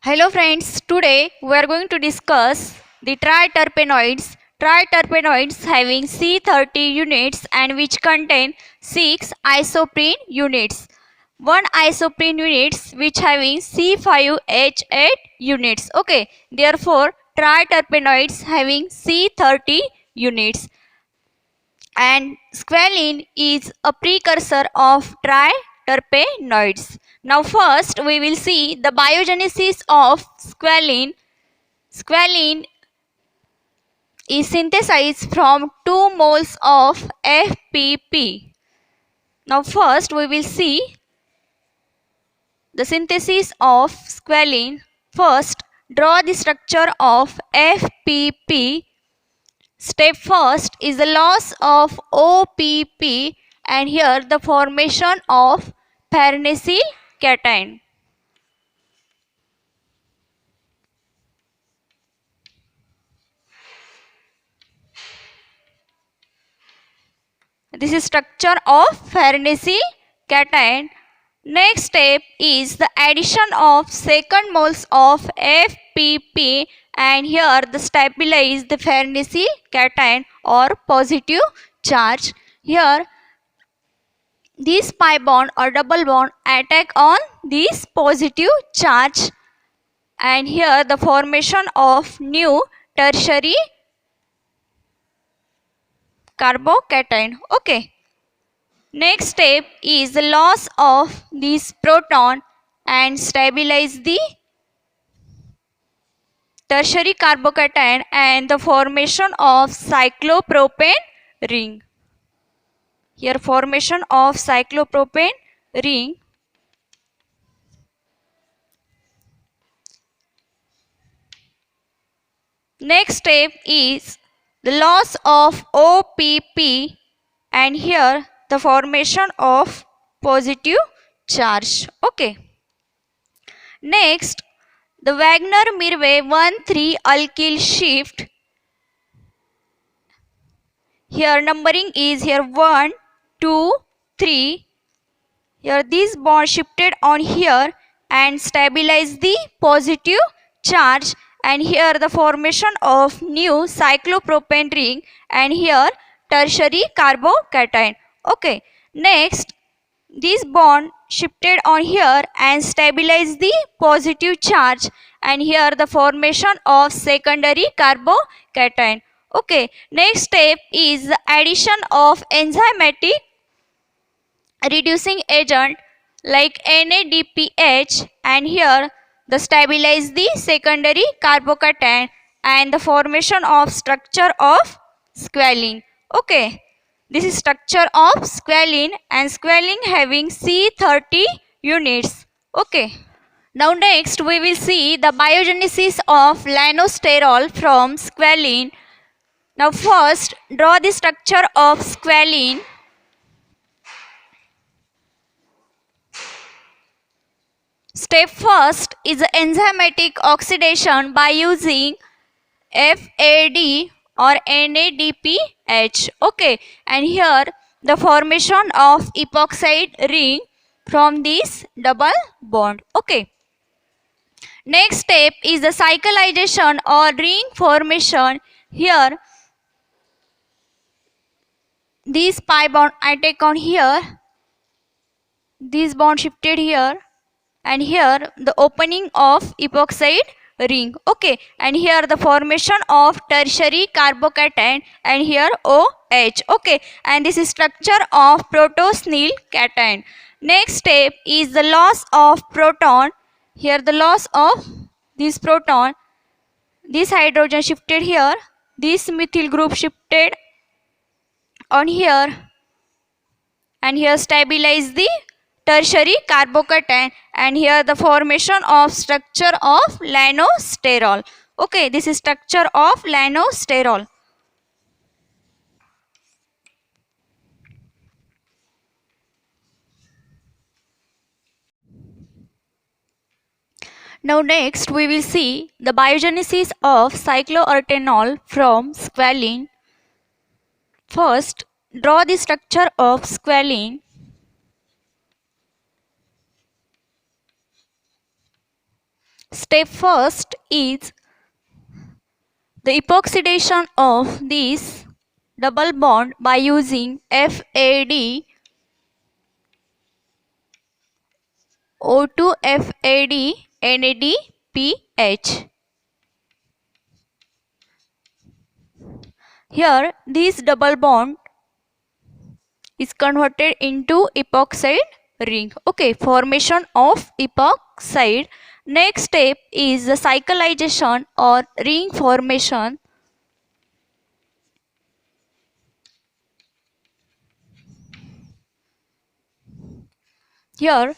Hello friends, today we are going to discuss the triterpenoids. Triterpenoids having C30 units and which contain 6 isoprene units. One isoprene units which having C5H8 units. Okay, therefore triterpenoids having C30 units. And squalene is a precursor of triterpenoids. Now first we will see the biogenesis of squalene. Squalene is synthesized from 2 moles of FPP. Now first we will see the synthesis of squalene. First, draw the structure of FPP. Step first is the loss of OPP and here the formation of farnesyl cation. This is structure of farnesyl cation. Next step is the addition of second moles of FPP and here the stabilize the farnesyl cation or positive charge. Here this pi bond or double bond attack on this positive charge and here the formation of new tertiary carbocation. Okay. Next step is the loss of this proton and stabilize the tertiary carbocation and the formation of cyclopropane ring. Here formation of cyclopropane ring. Next step is the loss of OPP and here the formation of positive charge. Okay. Next, the Wagner-Mirve 1,3 alkyl shift. Here numbering is here 1, 2, 3. Here this bond shifted on here and stabilize the positive charge and here the formation of new cyclopropane ring and here tertiary carbocation. Okay. Next, this bond shifted on here and stabilize the positive charge and here the formation of secondary carbocation. Okay. Next step is the addition of enzymatic reducing agent like NADPH and here the stabilize the secondary carbocation and the formation of structure of squalene. Okay, this is structure of squalene and squalene having C30 units. Okay. Now next we will see the biogenesis of lanosterol from squalene. Now first draw the structure of squalene. Step first is the enzymatic oxidation by using FAD or NADPH. Okay, and here the formation of epoxide ring from this double bond. Okay. Next step is the cyclization or ring formation. Here this pi bond I take on here, this bond shifted here and here the opening of epoxide ring. Okay, and here the formation of tertiary carbocation and here OH. Okay, and this is structure of protosynyl cation. Next step is the loss of proton. Here the loss of this proton, this hydrogen shifted here, this methyl group shifted on here and here stabilize the tertiary carbocation and here the formation of structure of lanosterol. Okay, this is structure of lanosterol. Now next we will see the biogenesis of cycloartenol from squalene. First, draw the structure of squalene. Step first is the epoxidation of this double bond by using FAD O2 FAD NADPH. Here this double bond is converted into epoxide ring. Okay, formation of epoxide. Next step is the cyclization or ring formation. Here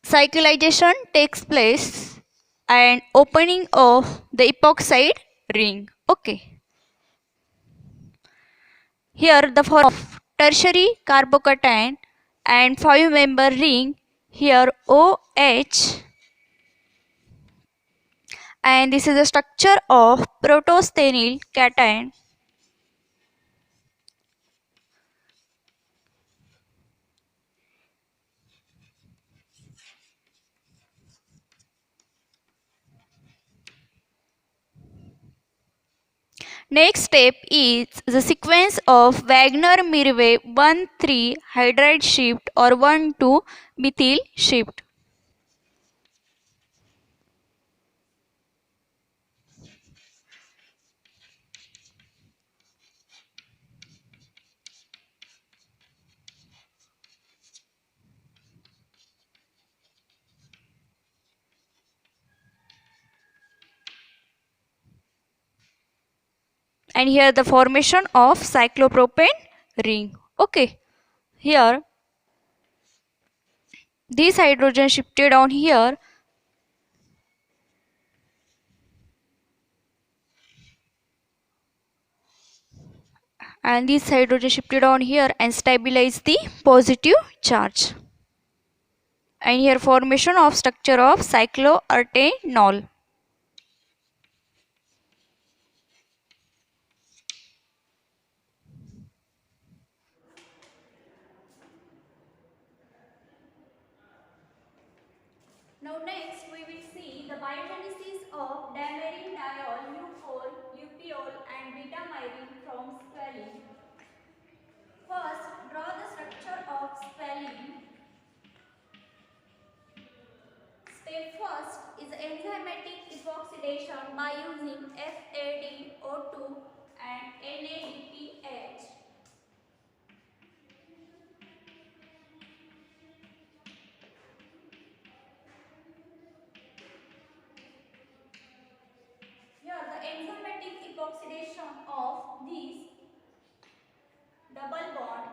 cyclization takes place and opening of the epoxide ring. Okay. Here the form of tertiary carbocation and 5-member ring. Here OH, and this is the structure of protostanyl cation. Next step is the sequence of Wagner-Mirve 1,3 hydride shift or 1,2 methyl shift. And here the formation of cyclopropane ring. Okay, here this hydrogen shifted on here and this hydrogen shifted on here and stabilize the positive charge. And here formation of structure of cycloartenol. Now next we will see the biogenesis of diamerindiol, leucol, lupeol and beta-myrin from squalene. First, draw the structure of squalene. Step first is enzymatic epoxidation by using FADO2 and NADPH. Here the enzymatic epoxidation of this double bond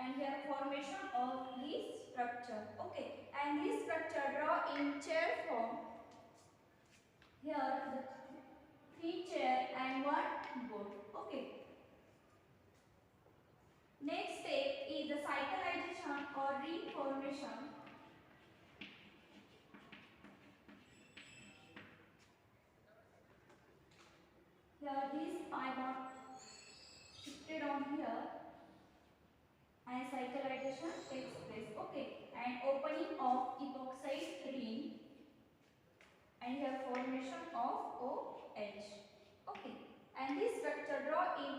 and here formation of this structure. Okay, and this structure draw in chair form. Here the 3 chair and 1 board. Okay. Next step is the cyclization or ring formation. Here this pi bond shifted on here and cyclization takes place. Okay, and opening of epoxide ring and here formation of OH. Okay, and this structure draw in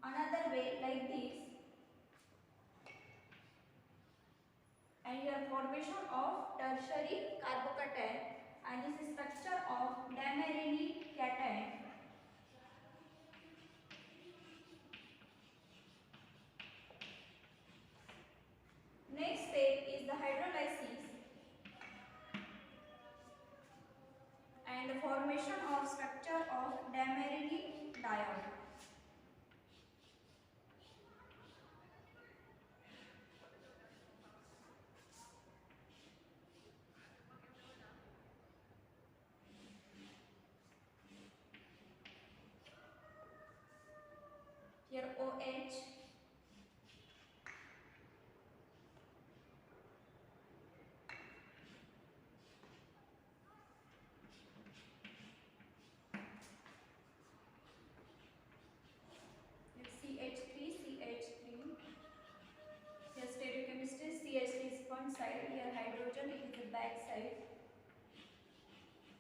another way like this and here formation of tertiary carbocation and this is structure of dimeryl cation. Next step is the hydrolysis and the formation of structure of dimeryl.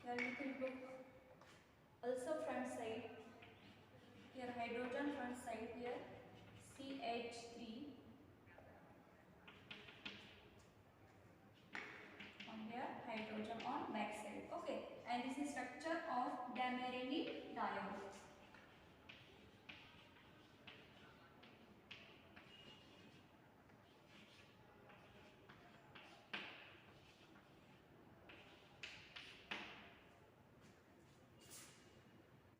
Here methyl group also front side. Here hydrogen front side, here CH3, on here hydrogen on back side. Okay, and this is structure of Damerini diode.